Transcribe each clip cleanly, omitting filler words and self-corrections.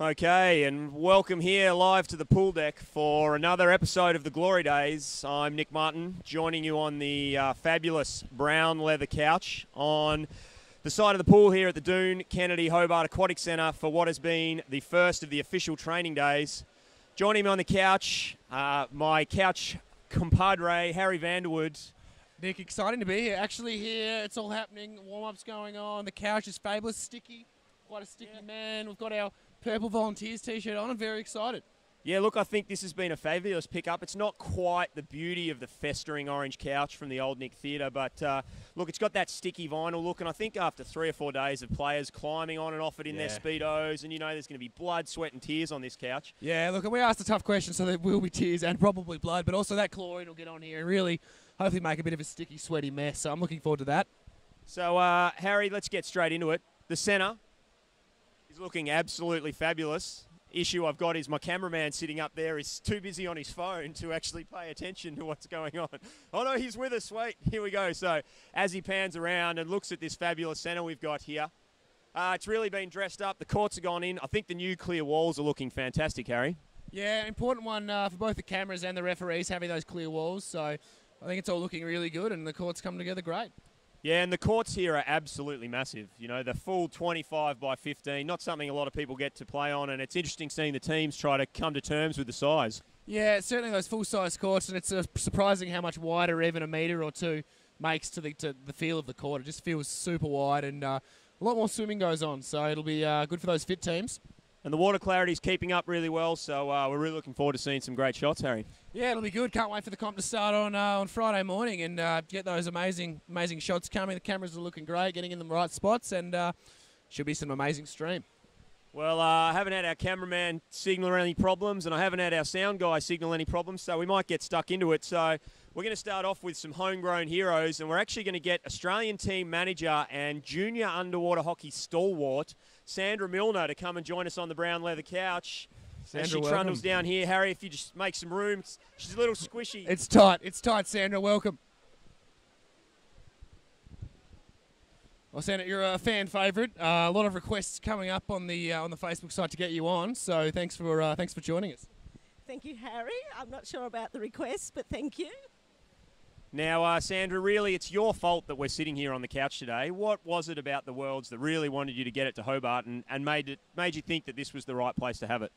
Okay, and welcome here live to the pool deck for another episode of the Glory Days. I'm Nick Martin, joining you on the fabulous brown leather couch on the side of the pool here at the Doon Kennedy Hobart Aquatic Centre for what has been the first of the official training days. Joining me on the couch, my couch compadre, Harry Vanderwood. Nick, exciting to be here. Actually here, it's all happening, warm-up's going on, the couch is fabulous, sticky, quite a sticky man. We've got our Purple Volunteers t-shirt on. I'm very excited. Yeah, look, I think this has been a fabulous pickup. It's not quite the beauty of the festering orange couch from the Old Nick Theatre, but look, it's got that sticky vinyl look, and I think after 3 or 4 days of players climbing on and off it in their Speedos, and you know there's going to be blood, sweat and tears on this couch. Yeah, look, we asked a tough question, so there will be tears and probably blood, but also that chlorine will get on here and really hopefully make a bit of a sticky, sweaty mess, so I'm looking forward to that. So, Harry, let's get straight into it. The centre is looking absolutely fabulous. Issue I've got is my cameraman sitting up there is too busy on his phone to actually pay attention to what's going on. Oh no, he's with us. Wait, here we go. So as he pans around and looks at this fabulous centre we've got here, it's really been dressed up. The courts have gone in. I think the new clear walls are looking fantastic, Harry. Yeah, important one for both the cameras and the referees having those clear walls. So I think it's all looking really good and the courts come together great. Yeah, and the courts here are absolutely massive. You know, the full 25 by 15, not something a lot of people get to play on, and it's interesting seeing the teams try to come to terms with the size. Yeah, certainly those full-size courts, and it's surprising how much wider even a metre or two makes to the feel of the court. It just feels super wide, and a lot more swimming goes on, so it'll be good for those fit teams. And the water clarity is keeping up really well, so we're really looking forward to seeing some great shots, Harry. Yeah, it'll be good. Can't wait for the comp to start on Friday morning and get those amazing shots coming. The cameras are looking great, getting in the right spots, and should be some amazing stream. Well, I haven't had our cameraman signal any problems, and I haven't had our sound guy signal any problems, so we might get stuck into it. So we're going to start off with some homegrown heroes, and we're actually going to get Australian team manager and junior underwater hockey stalwart Sandra Milner to come and join us on the brown leather couch. Sandra, as she trundles down here. Harry, if you just make some room. She's a little squishy. It's tight, Sandra. Welcome. Well, Sandra, you're a fan favourite. A lot of requests coming up on the Facebook site to get you on. So thanks for joining us. Thank you, Harry. I'm not sure about the requests, but thank you. Now, Sandra, really, it's your fault that we're sitting here on the couch today. What was it about the Worlds that really wanted you to get it to Hobart and made you think that this was the right place to have it?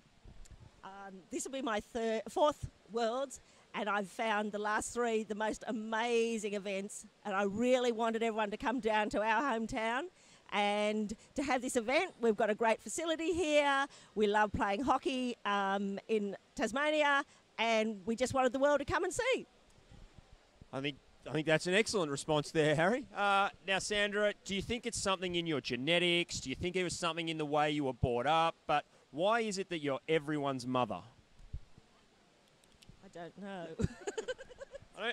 This will be my fourth Worlds, and I've found the last 3 the most amazing events, and I really wanted everyone to come down to our hometown and to have this event. We've got a great facility here. We love playing hockey in Tasmania, and we just wanted the world to come and see. I think that's an excellent response there, Harry. Now, Sandra, do you think it's something in your genetics? Do you think it was something in the way you were brought up? But why is it that you're everyone's mother? I don't know.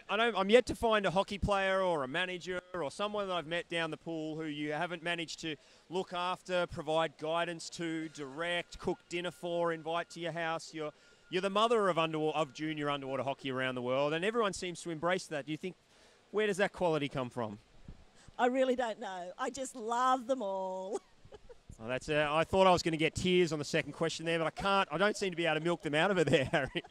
I'm yet to find a hockey player or a manager or someone that I've met down the pool who you haven't managed to look after, provide guidance to, direct, cook dinner for, invite to your house. You're the mother of junior underwater hockey around the world, and everyone seems to embrace that. Do you think, where does that quality come from? I really don't know. I just love them all. Oh, I thought I was going to get tears on the second question there, but I can't. I don't seem to be able to milk them out of it there, Harry.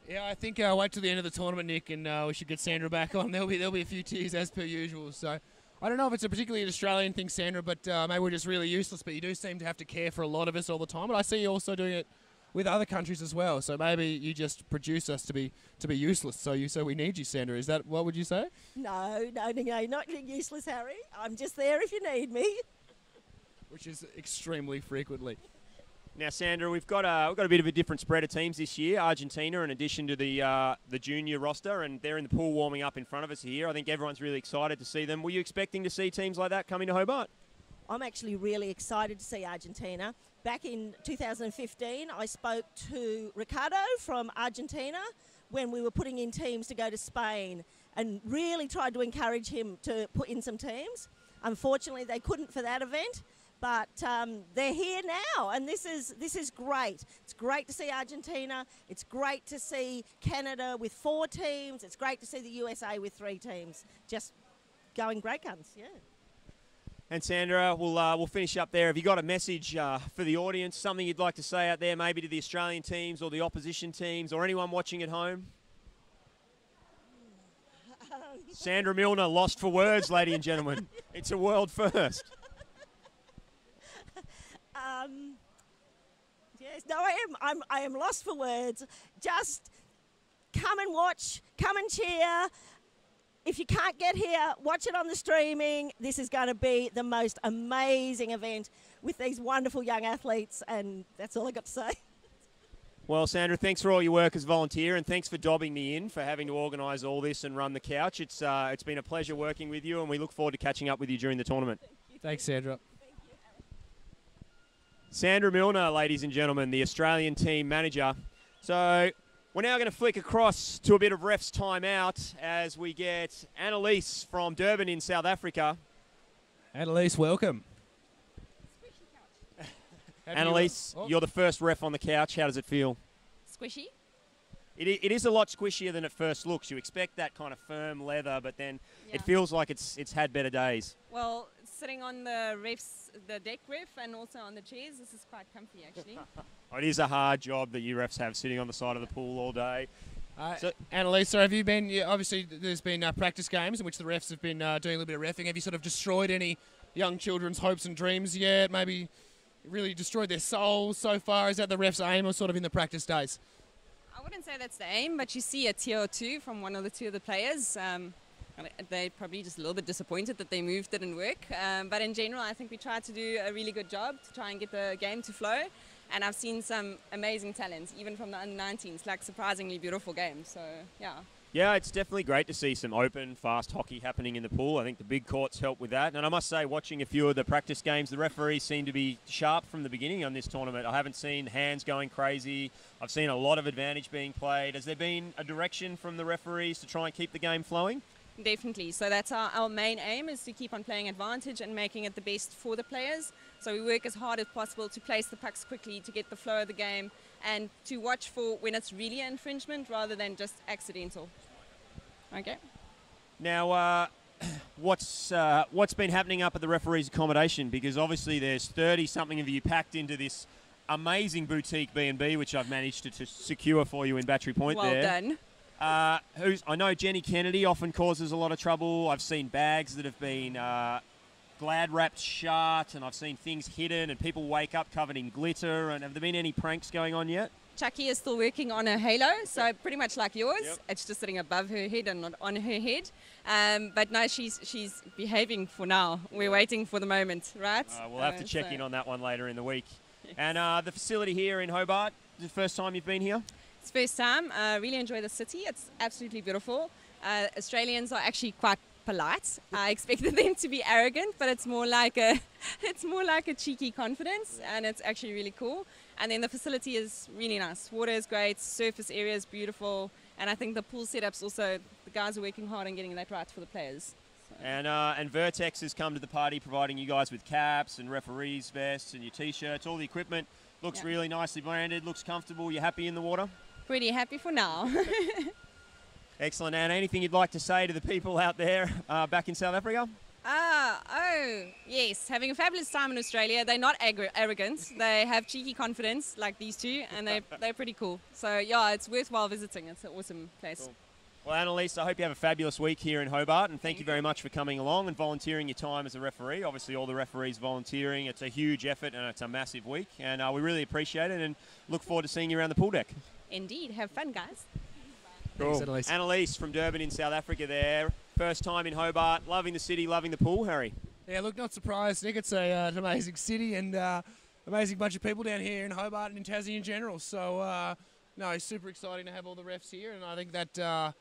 Yeah, I think wait till the end of the tournament, Nick, and we should get Sandra back on. There'll be a few tears as per usual. So I don't know if it's a particularly an Australian thing, Sandra, but maybe we're just really useless. But you do seem to have to care for a lot of us all the time. But I see you also doing it with other countries as well. So maybe you just produce us to be useless. So we need you, Sandra. Is that what would you say? No, not useless, Harry. I'm just there if you need me. Which is extremely frequently. Now, Sandra, we've got a bit of a different spread of teams this year. Argentina, in addition to the junior roster, and they're in the pool warming up in front of us here. I think everyone's really excited to see them. Were you expecting to see teams like that coming to Hobart? I'm actually really excited to see Argentina. Back in 2015, I spoke to Ricardo from Argentina when we were putting in teams to go to Spain and really tried to encourage him to put in some teams. Unfortunately, they couldn't for that event. But they're here now, and this is great. It's great to see Argentina. It's great to see Canada with 4 teams. It's great to see the USA with 3 teams. Just going great guns, yeah. And Sandra, we'll finish up there. Have you got a message for the audience, something you'd like to say out there, maybe to the Australian teams or the opposition teams or anyone watching at home? Sandra Milner lost for words, ladies and gentlemen. It's a world first. Yes, no, I am lost for words. Just come and watch, come and cheer. If you can't get here, watch it on the streaming. This is going to be the most amazing event with these wonderful young athletes, and that's all I got to say. Well, Sandra, thanks for all your work as volunteer, and thanks for dobbing me in for having to organise all this and run the couch. It's been a pleasure working with you, and we look forward to catching up with you during the tournament. Thanks, Sandra. Sandra Milner, ladies and gentlemen, the Australian team manager. So we're now going to flick across to a bit of refs time out as we get Annalise from Durban in South Africa. Annalise, welcome. Annalise, you're the first ref on the couch. How does it feel? Squishy. It is a lot squishier than it first looks. You expect that kind of firm leather, but then it feels like it's had better days. Well, sitting on the deck ref and also on the chairs, this is quite comfy actually. It is a hard job that you refs have, sitting on the side of the pool all day. So, Annalise, have you been, obviously there's been practice games in which the refs have been doing a little bit of reffing. Have you sort of destroyed any young children's hopes and dreams yet? Maybe really destroyed their souls so far? Is that the ref's aim, or sort of in the practice days? I wouldn't say that's the aim, but you see a tear or two from one or the two of the players. They're probably just a little bit disappointed that their move didn't work. But in general, I think we tried to do a really good job to try and get the game to flow. And I've seen some amazing talents, even from the under-19s, like surprisingly beautiful games. So, yeah. Yeah, it's definitely great to see some open, fast hockey happening in the pool. I think the big courts help with that. And I must say, watching a few of the practice games, the referees seem to be sharp from the beginning on this tournament. I haven't seen hands going crazy. I've seen a lot of advantage being played. Has there been a direction from the referees to try and keep the game flowing? Definitely. So that's our main aim, is to keep on playing advantage and making it the best for the players. So we work as hard as possible to place the pucks quickly, to get the flow of the game, and to watch for when it's really an infringement rather than just accidental. Okay. Now, what's been happening up at the referees' accommodation? Because obviously there's 30-something of you packed into this amazing boutique B&B, which I've managed to secure for you in Battery Point there. Well done. I know Jenny Kennedy often causes a lot of trouble. I've seen bags that have been glad wrapped shut, and I've seen things hidden, and people wake up covered in glitter. And have there been any pranks going on yet? Chucky is still working on a halo, so pretty much like yours. Yep. It's just sitting above her head and not on her head. But no, she's behaving for now. We're waiting for the moment, right? We'll have to check in on that one later in the week. Yes. And the facility here in Hobart, is it the first time you've been here? It's first time. Really enjoy the city. It's absolutely beautiful. Australians are actually quite polite. I expected them to be arrogant, but it's more like a cheeky confidence, and it's actually really cool. And then the facility is really nice. Water is great, surface area is beautiful, and I think the pool setup's also, the guys are working hard on getting that right for the players. So. And Vertex has come to the party, providing you guys with caps and referees' vests and your T-shirts. All the equipment looks really nicely branded, looks comfortable. You happy in the water? Pretty happy for now. Excellent. And anything you'd like to say to the people out there back in South Africa? Yes, having a fabulous time in Australia. They're not arrogant. They have cheeky confidence like these two, and they're pretty cool. So yeah, it's worthwhile visiting. It's an awesome place. Cool. Well, Annalise, I hope you have a fabulous week here in Hobart, and thank you very much for coming along and volunteering your time as a referee. Obviously, all the referees volunteering. It's a huge effort, and it's a massive week, and we really appreciate it and look forward to seeing you around the pool deck. Indeed. Have fun, guys. Cool. Thanks, Annalise. Annalise from Durban in South Africa there. First time in Hobart. Loving the city, loving the pool, Harry. Yeah, look, not surprised, Nick. It's an amazing city and amazing bunch of people down here in Hobart and in Tassie in general. So, no, it's super exciting to have all the refs here, and I think that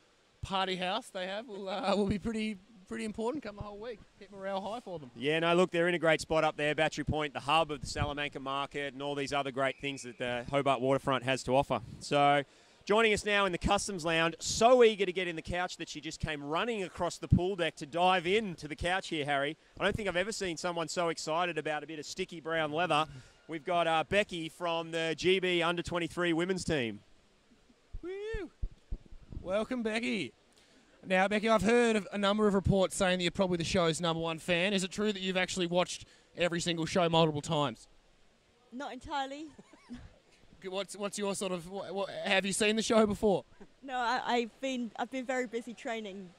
party house they have will be pretty important come the whole week. Keep morale high for them. Yeah, no, look, they're in a great spot up there, Battery Point, the hub of the Salamanca market and all these other great things that the Hobart waterfront has to offer. So, joining us now in the Customs Lounge, so eager to get in the couch that she just came running across the pool deck to dive into the couch here, Harry. I don't think I've ever seen someone so excited about a bit of sticky brown leather. We've got Becky from the GB Under-23 women's team. Woo! Welcome, Becky. Now, Becky, I've heard of a number of reports saying that you're probably the show's #1 fan. Is it true that you've actually watched every single show multiple times? Not entirely. What's your sort of? Have you seen the show before? No, I've been very busy training.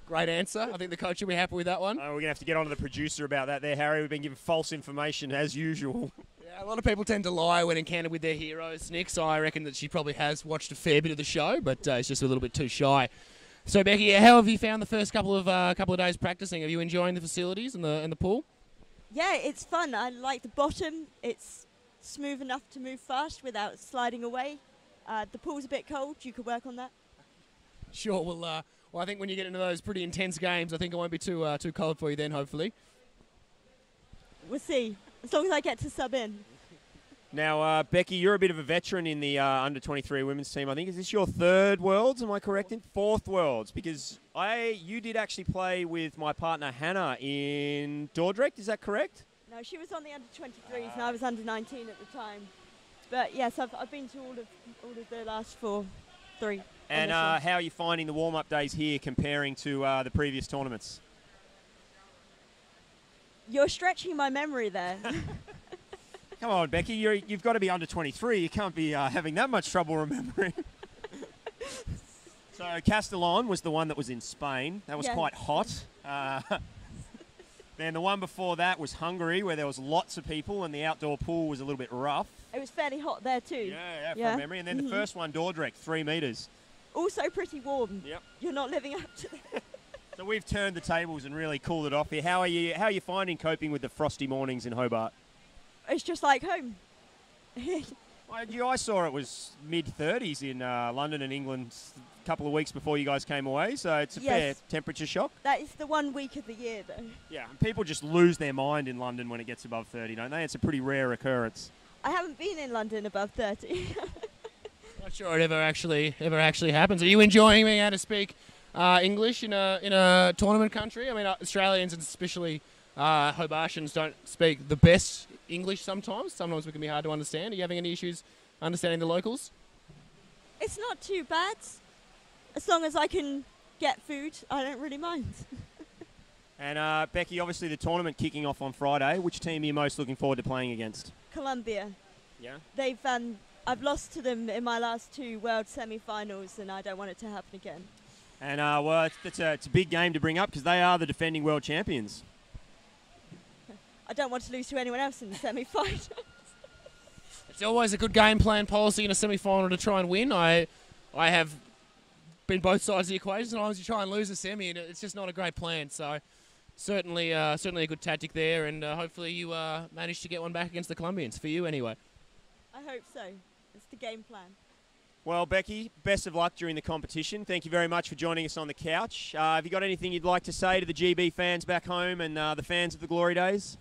Great answer. I think the coach will be happy with that one. We're going to have to get on to the producer about that there, Harry. We've been given false information as usual. Yeah, a lot of people tend to lie when encountered with their heroes, Nick, so I reckon that she probably has watched a fair bit of the show, but it's just a little bit too shy. So, Becky, how have you found the first couple of days practicing? Are you enjoying the facilities and the pool? Yeah, it's fun. I like the bottom. It's smooth enough to move fast without sliding away. The pool's a bit cold. You could work on that. Sure. Well, I think when you get into those pretty intense games, I think it won't be too cold for you then, hopefully. We'll see. As long as I get to sub in. Now, Becky, you're a bit of a veteran in the under-23 women's team. I think, is this your 3rd Worlds, am I correct? 4th Worlds, because you did actually play with my partner Hannah in Dordrecht, is that correct? No, she was on the under-23s and I was under-19 at the time. But yes, I've been to all of the last 3. And how are you finding the warm-up days here comparing to the previous tournaments? You're stretching my memory there. Come on, Becky, you've got to be under 23. You can't be having that much trouble remembering. So Castellón was the one that was in Spain. That was quite hot. Then the one before that was Hungary, where there was lots of people and the outdoor pool was a little bit rough. It was fairly hot there too. Yeah, from memory. And then the first one, Dordrecht, 3 metres. Also pretty warm. Yep. You're not living up to that. So we've turned the tables and really cooled it off here. How are you finding coping with the frosty mornings in Hobart? It's just like home. I saw it was mid-30s in London and England a couple of weeks before you guys came away, so it's a fair temperature shock. That is the 1 week of the year, though. Yeah, and people just lose their mind in London when it gets above 30, don't they? It's a pretty rare occurrence. I haven't been in London above 30. Not sure it ever actually happens. Are you enjoying being able to speak English in a tournament country? I mean, Australians and especially Hobartians don't speak the best English sometimes. Sometimes it can be hard to understand. Are you having any issues understanding the locals? It's not too bad. As long as I can get food, I don't really mind. And Becky, obviously the tournament kicking off on Friday. Which team are you most looking forward to playing against? Colombia. Yeah. I've lost to them in my last 2 World semi-finals, and I don't want it to happen again. And well, it's a big game to bring up because they are the defending world champions. I don't want to lose to anyone else in the semi-finals. It's always a good game plan policy in a semi-final to try and win. I have been both sides of the equation. Sometimes you try and lose a semi, and it's just not a great plan. So certainly a good tactic there, and hopefully you manage to get one back against the Colombians, for you anyway. I hope so. It's the game plan. Well, Becky, best of luck during the competition. Thank you very much for joining us on the couch. Have you got anything you'd like to say to the GB fans back home and the fans of the Glory Days?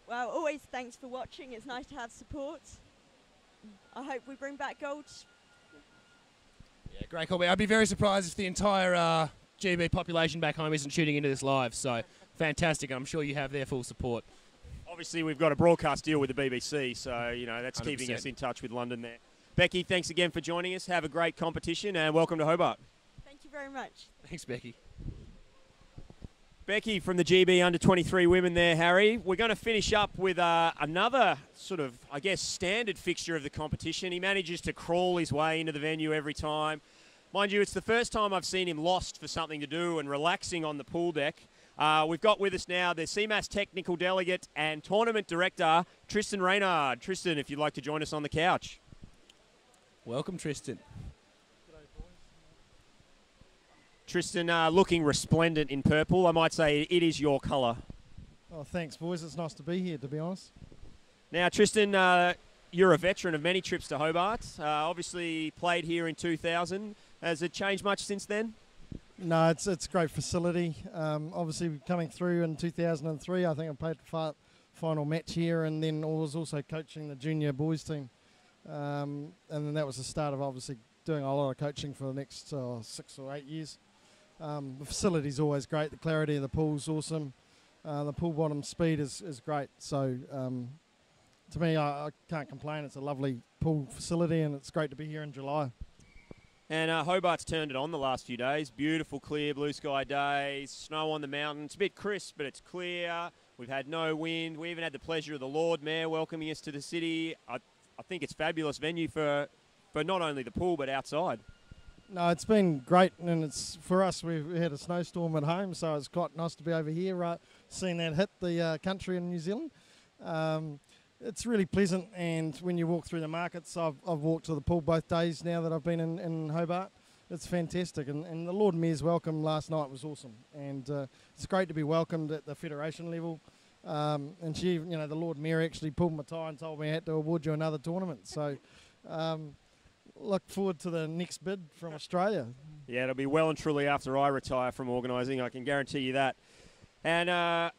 Well, always thanks for watching. It's nice to have support. I hope we bring back gold. Yeah, great call. I'd be very surprised if the entire GB population back home isn't tuning into this live. So fantastic. I'm sure you have their full support. Obviously, we've got a broadcast deal with the BBC, so that's 100%. Keeping us in touch with London there. Becky, thanks again for joining us. Have a great competition and welcome to Hobart. Thank you very much. Thanks, Becky. Becky from the GB Under-23 women there, Harry. We're going to finish up with another sort of, I guess, standard fixture of the competition. He manages to crawl his way into the venue every time. Mind you, it's the first time I've seen him lost for something to do and relaxing on the pool deck. We've got with us now the CMAS Technical Delegate and Tournament Director, Tristan Reynard. Tristan, if you'd like to join us on the couch. Welcome, Tristan. Tristan, looking resplendent in purple. I might say it is your colour. Oh, thanks, boys. It's nice to be here, to be honest. Now, Tristan, you're a veteran of many trips to Hobart. Obviously played here in 2000. Has it changed much since then? No, it's a great facility. Obviously, coming through in 2003, I think I played the final match here, and then I was also coaching the junior boys team. And then that was the start of obviously doing a lot of coaching for the next 6 or 8 years. The facility's always great. The clarity of the pool's awesome. The pool bottom speed is great. So to me, I can't complain. It's a lovely pool facility, and it's great to be here in July. And Hobart's turned it on the last few days. Beautiful, clear, blue sky days. Snow on the mountains. A bit crisp, but it's clear. We've had no wind. We even had the pleasure of the Lord Mayor welcoming us to the city. I think it's a fabulous venue for not only the pool, but outside. No, it's been great, and it's for us. We had a snowstorm at home, so it's quite nice to be over here, seeing that hit the country in New Zealand. It's really pleasant, and when you walk through the markets, I've walked to the pool both days now that I've been in Hobart. It's fantastic, and the Lord Mayor's welcome last night was awesome, and it's great to be welcomed at the federation level. And she, the Lord Mayor actually pulled my tie and told me I had to award you another tournament. So look forward to the next bid from Australia. Yeah, it'll be well and truly after I retire from organising, I can guarantee you that. And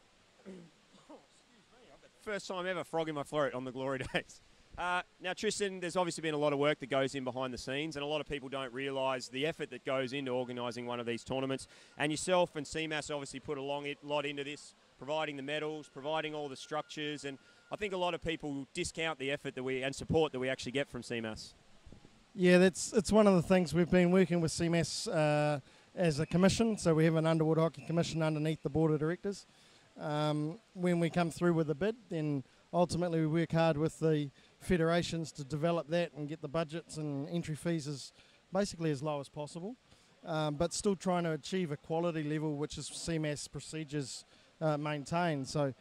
first time ever frog in my throat on the glory days. Now, Tristan, there's obviously been a lot of work that goes in behind the scenes, and a lot of people don't realise the effort that goes into organising one of these tournaments. And yourself and CMAS obviously put a lot into this, providing the medals, providing all the structures, and I think a lot of people discount the effort and support that we actually get from CMAS. Yeah, it's one of the things we've been working with CMAS as a commission. So we have an Underwater Hockey Commission underneath the Board of Directors. When we come through with a bid, then ultimately we work hard with the federations to develop that and get the budgets and entry fees basically as low as possible, but still trying to achieve a quality level which is CMAS procedures maintain. So,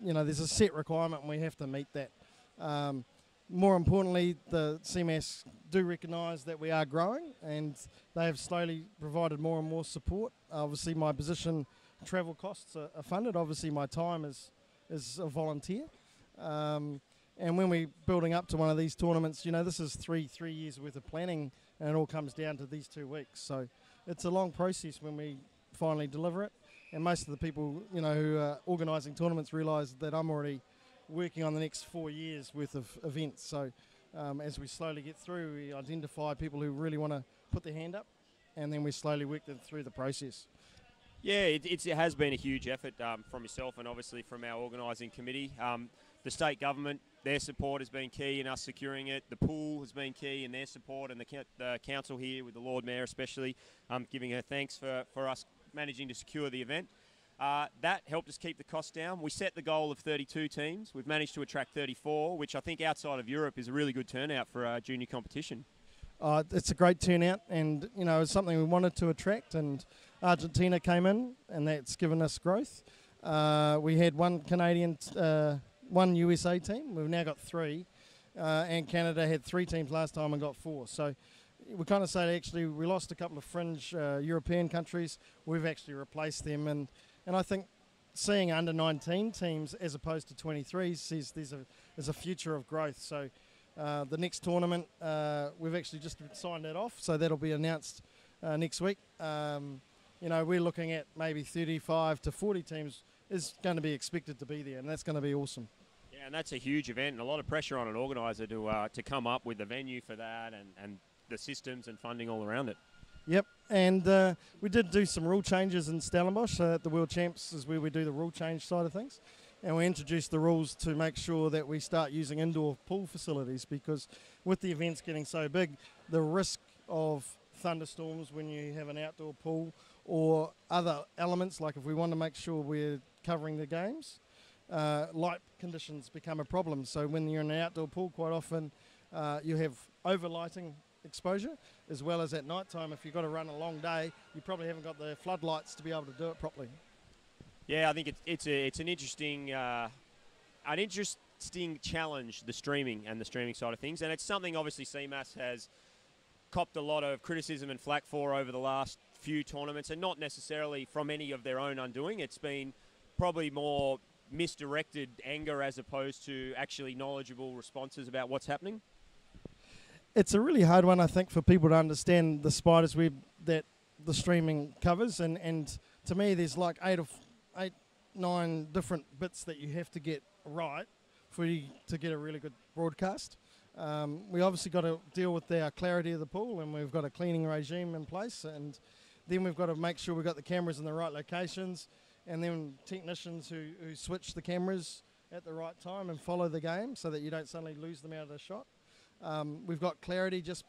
there's a set requirement and we have to meet that. More importantly, the CMAS do recognise that we are growing, and they have slowly provided more and more support. Obviously, my position, travel costs are funded. Obviously, my time is a volunteer. And when we're building up to one of these tournaments, this is three years worth of planning, and it all comes down to these 2 weeks. So it's a long process when we finally deliver it. And most of the people, who are organising tournaments realise that I'm already working on the next 4 years worth of events. So as we slowly get through, we identify people who really want to put their hand up, and then we slowly work them through the process. Yeah, it has been a huge effort from yourself and obviously from our organising committee. The state government, their support has been key in us securing it. The pool has been key in their support, and the council here with the Lord Mayor especially giving her thanks for us managing to secure the event. That helped us keep the cost down. We set the goal of 32 teams. We've managed to attract 34, which I think outside of Europe is a really good turnout for our junior competition. It's a great turnout, and it's something we wanted to attract, and Argentina came in, and that's given us growth. We had one Canadian, one USA team. We've now got 3, and Canada had 3 teams last time and got 4. So we kind of say actually we lost a couple of fringe European countries. We've actually replaced them, and I think seeing under 19 teams as opposed to 23 says there's a future of growth. So the next tournament, we've actually just signed that off, so that'll be announced next week. We're looking at maybe 35 to 40 teams is going to be expected to be there, and that's going to be awesome. Yeah, and that's a huge event, and a lot of pressure on an organiser to come up with the venue for that and the systems and funding all around it. Yep, and we did do some rule changes in Stellenbosch. At the World Champs is where we do the rule change side of things. And we introduced the rules to make sure that we start using indoor pool facilities, because with the events getting so big, the risk of thunderstorms when you have an outdoor pool or other elements, like if we want to make sure we're covering the games, light conditions become a problem. So when you're in an outdoor pool, quite often you have overlighting exposure, as well as at night time. If you've got to run a long day, you probably haven't got the floodlights to be able to do it properly. Yeah, I think it's an interesting challenge, the streaming and the streaming side of things, and it's something obviously CMAS has copped a lot of criticism and flack for over the last few tournaments, and not necessarily from any of their own undoing. It's been probably more misdirected anger as opposed to actually knowledgeable responses about what's happening. It's a really hard one, I think, for people to understand the spider's web that the streaming covers, and to me there's like 9 different bits that you have to get right for you to get a really good broadcast. We obviously got to deal with our clarity of the pool, and we've got a cleaning regime in place, and then we've got to make sure we've got the cameras in the right locations, and then technicians who switch the cameras at the right time and follow the game so that you don't suddenly lose them out of the shot. We've got clarity just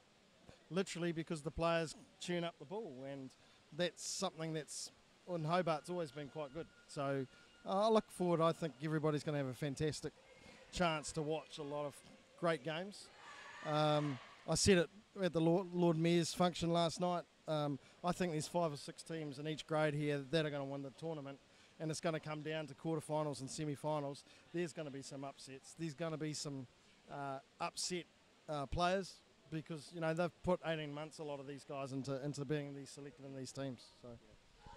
literally because the players tune up the ball, and that's something that's in Hobart's always been quite good. So I look forward. I think everybody's going to have a fantastic chance to watch a lot of great games. I said it at the Lord Mayor's function last night. I think there's 5 or 6 teams in each grade here that are going to win the tournament, and it's going to come down to quarterfinals and semi-finals. There's going to be some upsets. There's going to be some upset players because they've put 18 months, a lot of these guys, into being selected in these teams. So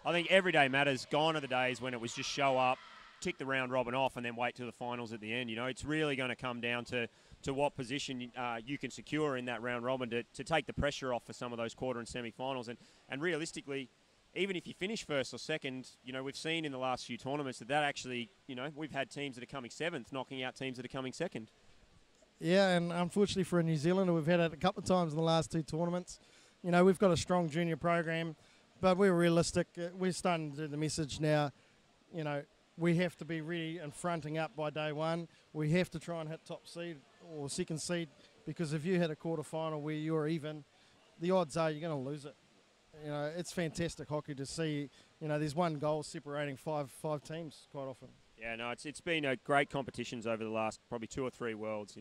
I think every day matters. Gone are the days when it was just show up, tick the round robin off, and then wait till the finals at the end. It's really going to come down to what position you can secure in that round robin to take the pressure off for some of those quarter and semi-finals. And realistically, even if you finish first or second, we've seen in the last few tournaments that actually, we've had teams that are coming 7th knocking out teams that are coming 2nd. Yeah, and unfortunately for a New Zealander, we've had it a couple of times in the last 2 tournaments. We've got a strong junior program, but we're realistic. We're starting to do the message now. We have to be ready and fronting up by day one. We have to try and hit top seed or second seed, because if you hit a quarter final where you're even, the odds are you're going to lose it. It's fantastic hockey to see. There's one goal separating five teams quite often. Yeah, no, it's been a great competitions over the last probably 2 or 3 worlds.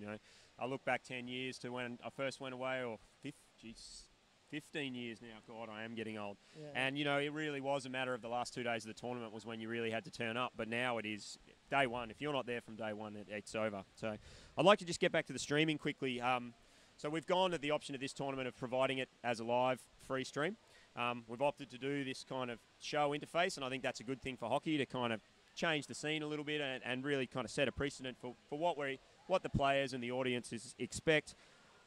I look back 10 years to when I first went away, or 15 years now. God, I am getting old. Yeah. And, it really was a matter of the last 2 days of the tournament was when you really had to turn up. But now it is day one. If you're not there from day one, it's over. So I'd like to just get back to the streaming quickly. So we've gone to the option of this tournament of providing it as a live free stream. We've opted to do this kind of show interface, and I think that's a good thing for hockey to kind of change the scene a little bit and really kind of set a precedent for what the players and the audiences expect.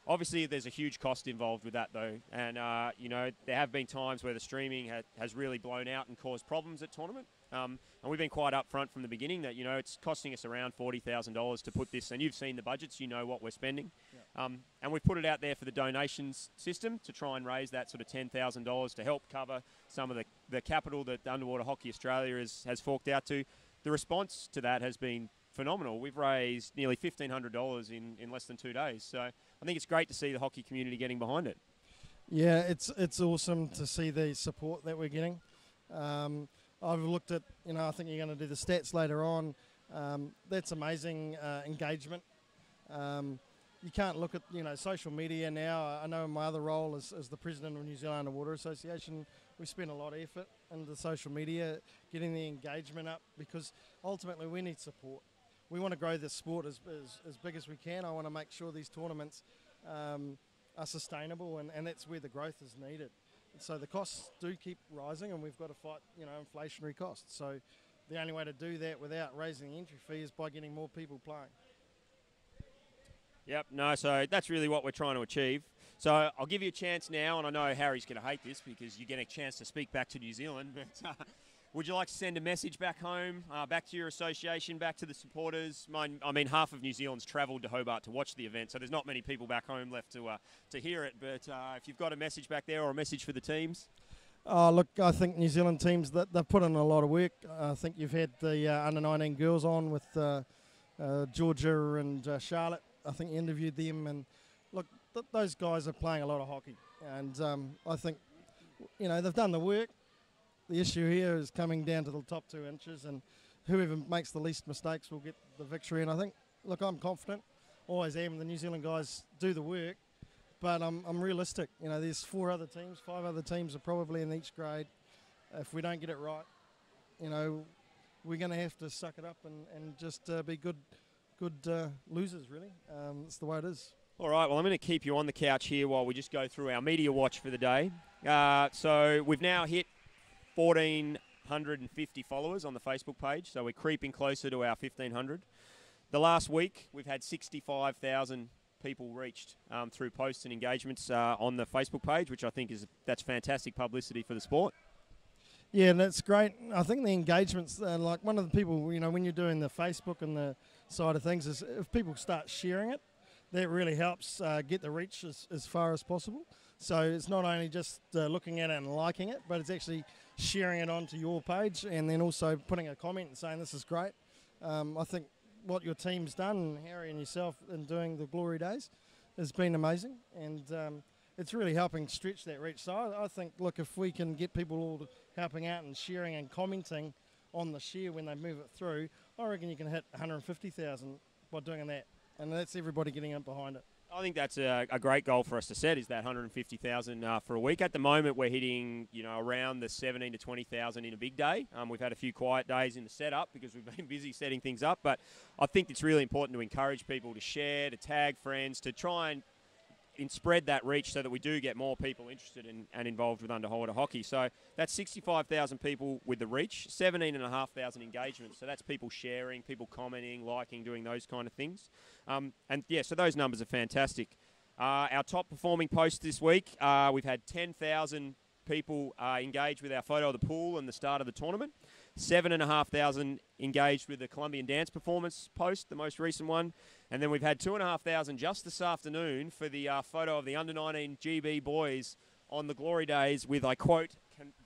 Obviously, there's a huge cost involved with that, though. And, there have been times where the streaming has really blown out and caused problems at tournament. And we've been quite upfront from the beginning that, it's costing us around $40,000 to put this. And you've seen the budgets, what we're spending. Yeah. And we've put it out there for the donations system to try and raise that sort of $10,000 to help cover some of the capital that Underwater Hockey Australia has forked out to. The response to that has been phenomenal. We've raised nearly $1,500 in less than 2 days. So I think it's great to see the hockey community getting behind it. Yeah, it's awesome to see the support that we're getting. I've looked at, I think you're going to do the stats later on. That's amazing engagement. You can't look at, social media now. I know in my other role as the president of New Zealand Underwater Association, we spend a lot of effort into social media, getting the engagement up, because ultimately we need support. We want to grow this sport as big as we can. I want to make sure these tournaments are sustainable, and that's where the growth is needed. So the costs do keep rising, and we've got to fight, inflationary costs. So the only way to do that without raising the entry fee is by getting more people playing. Yep, no, so that's really what we're trying to achieve. So I'll give you a chance now, and I know Harry's going to hate this because you get a chance to speak back to New Zealand, but would you like to send a message back home, back to your association, back to the supporters? Half of New Zealand's travelled to Hobart to watch the event, so there's not many people back home left to hear it, but if you've got a message back there or a message for the teams? Oh, look, I think New Zealand teams, they've put in a lot of work. I think you've had the under-19 girls on with Georgia and Charlotte. I think you interviewed them, and look, those guys are playing a lot of hockey, and I think, they've done the work. The issue here is coming down to the top 2 inches, and whoever makes the least mistakes will get the victory. And I think, look, I'm confident, always am. The New Zealand guys do the work, but I'm realistic. There's 5 other teams are probably in each grade. If we don't get it right, we're going to have to suck it up and just be good losers, really. That's the way it is. All right, well, I'm going to keep you on the couch here while we just go through our media watch for the day. So we've now hit 1,450 followers on the Facebook page, so we're creeping closer to our 1,500. The last week, we've had 65,000 people reached through posts and engagements on the Facebook page, which I think that's fantastic publicity for the sport. Yeah, that's great. I think the engagements, like one of the people, when you're doing the Facebook and the side of things, is if people start sharing it, that really helps get the reach as far as possible. So it's not only just looking at it and liking it, but it's actually sharing it onto your page and then also putting a comment and saying this is great. I think what your team's done, Harry and yourself, in doing the Glory Days has been amazing. And it's really helping stretch that reach. So I think, look, if we can get people all helping out and sharing and commenting on the share when they move it through, I reckon you can hit 150,000 by doing that. And that's everybody getting in behind it. I think that's a great goal for us to set, is that 150,000 for a week. At the moment, we're hitting, around the 17 to 20,000 in a big day. We've had a few quiet days in the setup because we've been busy setting things up. But I think it's really important to encourage people to share, to tag friends, to try and spread that reach so that we do get more people interested in and involved with underwater hockey. So that's 65,000 people with the reach, 17,500 engagements. So that's people sharing, people commenting, liking, doing those kind of things. So those numbers are fantastic. Our top performing post this week, we've had 10,000 people engage with our photo of the pool and the start of the tournament. 7,500 engaged with the Colombian dance performance post, the most recent one. And then we've had 2,500 just this afternoon for the photo of the under-19 GB boys on the Glory Days with, I quote,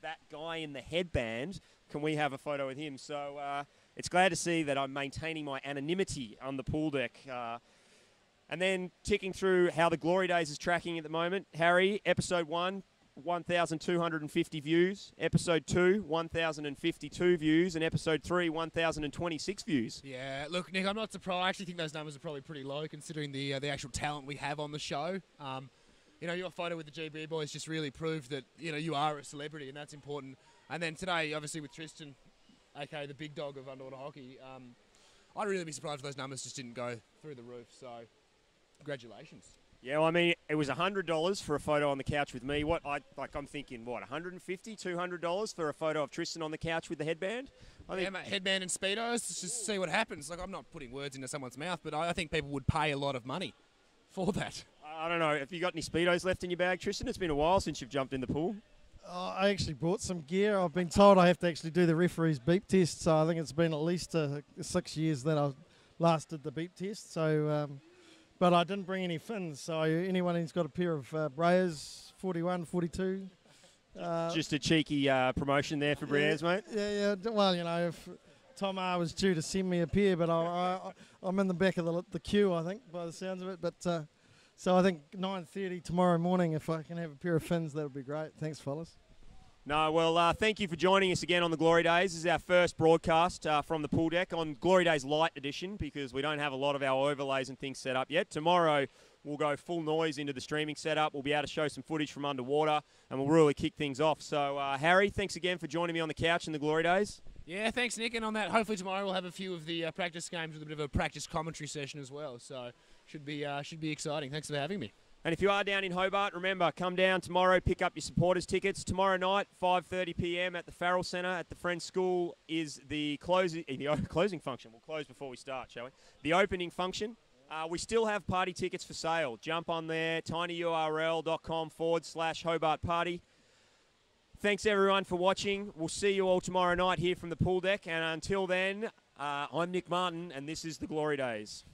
that guy in the headband, can we have a photo with him? So it's glad to see that I'm maintaining my anonymity on the pool deck. And then ticking through how the Glory Days is tracking at the moment. Harry, episode 1, 1,250 views. Episode 2, 1,052 views. And episode 3, 1,026 views. Yeah, look, Nick, I'm not surprised. I actually think those numbers are probably pretty low considering the actual talent we have on the show. Your photo with the GB boys just really proved that, you are a celebrity, and that's important. And then today, obviously, with Tristan, aka the big dog of underwater hockey, I'd really be surprised if those numbers just didn't go through the roof. So, congratulations. Yeah, well, I mean, it was $100 for a photo on the couch with me. I'm thinking, $150, $200 for a photo of Tristan on the couch with the headband? Mate, headband and Speedos, let's just see what happens. Like, I'm not putting words into someone's mouth, but I think people would pay a lot of money for that. I don't know. Have you got any Speedos left in your bag, Tristan? It's been a while since you've jumped in the pool. I actually brought some gear. I've been told I have to actually do the referee's beep test, so I think it's been at least 6 years that I last did the beep test. So... But I didn't bring any fins, so anyone who's got a pair of Breyers 41, 42. Just a cheeky promotion there for Breyers, mate. Yeah. Well, if Tom R was due to send me a pair, but I'm in the back of the queue, I think, by the sounds of it. But so I think 9:30 tomorrow morning, if I can have a pair of fins, that would be great. Thanks, fellas. No, well, thank you for joining us again on the Glory Days. This is our first broadcast from the pool deck on Glory Days Light Edition because we don't have a lot of our overlays and things set up yet. Tomorrow, we'll go full noise into the streaming setup. We'll be able to show some footage from underwater, and we'll really kick things off. So, Harry, thanks again for joining me on the couch in the Glory Days. Yeah, thanks, Nick. And on that, hopefully tomorrow we'll have a few of the practice games with a bit of a practice commentary session as well. So, should be exciting. Thanks for having me. And if you are down in Hobart, remember, come down tomorrow, pick up your supporters tickets. Tomorrow night, 5:30 p.m. at the Farrell Centre at the Friends School is the closing function. We'll close before we start, shall we? The opening function. We still have party tickets for sale. Jump on there, tinyurl.com/Hobart Party. Thanks, everyone, for watching. We'll see you all tomorrow night here from the pool deck. And until then, I'm Nick Martin, and this is the Glory Days.